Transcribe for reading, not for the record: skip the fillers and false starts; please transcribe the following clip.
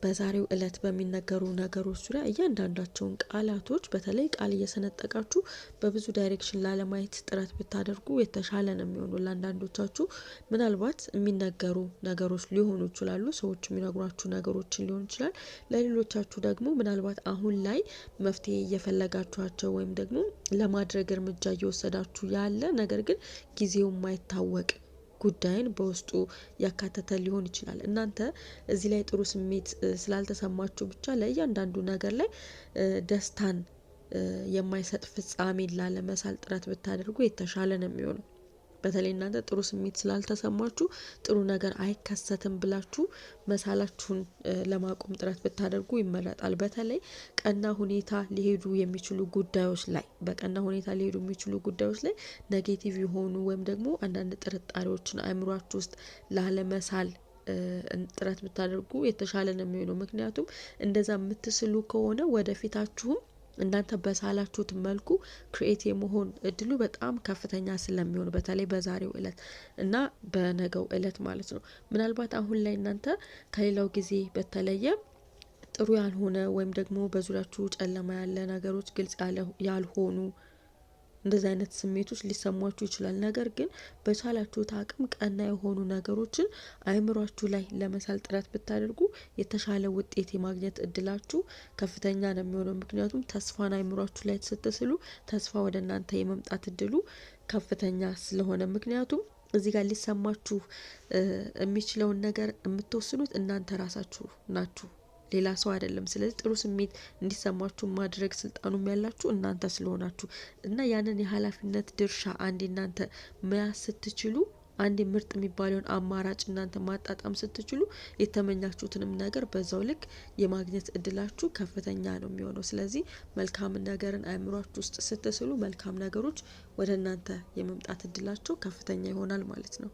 በዛሬው እለት በሚነገሩ ነገሮች ዙሪያ እያንዳንዳቸውን ቃላቶች በተለይ ቃል እየሰነጠቃችሁ በብዙ ዳይሬክሽን ላለማየት ጥረት ብታደርጉ የተሻለ ነው የሚሆነው። ለአንዳንዶቻችሁ ምናልባት የሚነገሩ ነገሮች ሊሆኑ ይችላሉ፣ ሰዎች የሚነግሯችሁ ነገሮችን ሊሆን ይችላል። ለሌሎቻችሁ ደግሞ ምናልባት አሁን ላይ መፍትሄ እየፈለጋችኋቸው ወይም ደግሞ ለማድረግ እርምጃ እየወሰዳችሁ ያለ ነገር ግን ጊዜው የማይታወቅ ጉዳይን በውስጡ ያካተተ ሊሆን ይችላል። እናንተ እዚህ ላይ ጥሩ ስሜት ስላልተሰማችሁ ብቻ ለእያንዳንዱ ነገር ላይ ደስታን የማይሰጥ ፍጻሜን ላለመሳል ጥረት ብታደርጉ የተሻለ ነው የሚሆነው። በተለይ እናንተ ጥሩ ስሜት ስላልተሰማችሁ ጥሩ ነገር አይከሰትም ብላችሁ መሳላችሁን ለማቆም ጥረት ብታደርጉ ይመረጣል። በተለይ ቀና ሁኔታ ሊሄዱ የሚችሉ ጉዳዮች ላይ በቀና ሁኔታ ሊሄዱ የሚችሉ ጉዳዮች ላይ ኔጌቲቭ የሆኑ ወይም ደግሞ አንዳንድ ጥርጣሬዎችን አእምሯችሁ ውስጥ ላለመሳል ጥረት ብታደርጉ የተሻለ ነው የሚሆነው። ምክንያቱም እንደዛ የምትስሉ ከሆነ ወደፊታችሁም እናንተ በሳላችሁት መልኩ ክሪኤት የመሆን እድሉ በጣም ከፍተኛ ስለሚሆን በተለይ በዛሬው እለት እና በነገው እለት ማለት ነው። ምናልባት አሁን ላይ እናንተ ከሌላው ጊዜ በተለየ ጥሩ ያልሆነ ወይም ደግሞ በዙሪያችሁ ጨለማ ያለ ነገሮች፣ ግልጽ ያልሆኑ እንደዚህ አይነት ስሜቶች ሊሰሟችሁ ይችላል። ነገር ግን በቻላችሁት አቅም ቀና የሆኑ ነገሮችን አእምሯችሁ ላይ ለመሳል ጥረት ብታደርጉ የተሻለ ውጤት የማግኘት እድላችሁ ከፍተኛ ነው የሚሆነው። ምክንያቱም ተስፋን አእምሯችሁ ላይ ስትስሉ ተስፋ ወደ እናንተ የመምጣት እድሉ ከፍተኛ ስለሆነ፣ ምክንያቱም እዚህ ጋር ሊሰማችሁ የሚችለውን ነገር የምትወስኑት እናንተ ራሳችሁ ናችሁ፣ ሌላ ሰው አይደለም። ስለዚህ ጥሩ ስሜት እንዲሰማችሁ ማድረግ ስልጣኑም ያላችሁ እናንተ ስለሆናችሁ እና ያንን የኃላፊነት ድርሻ አንዴ እናንተ መያዝ ስትችሉ፣ አንዴ ምርጥ የሚባለውን አማራጭ እናንተ ማጣጣም ስትችሉ የተመኛችሁትንም ነገር በዛው ልክ የማግኘት እድላችሁ ከፍተኛ ነው የሚሆነው። ስለዚህ መልካም ነገርን አእምሯችሁ ውስጥ ስትስሉ መልካም ነገሮች ወደ እናንተ የመምጣት እድላቸው ከፍተኛ ይሆናል ማለት ነው።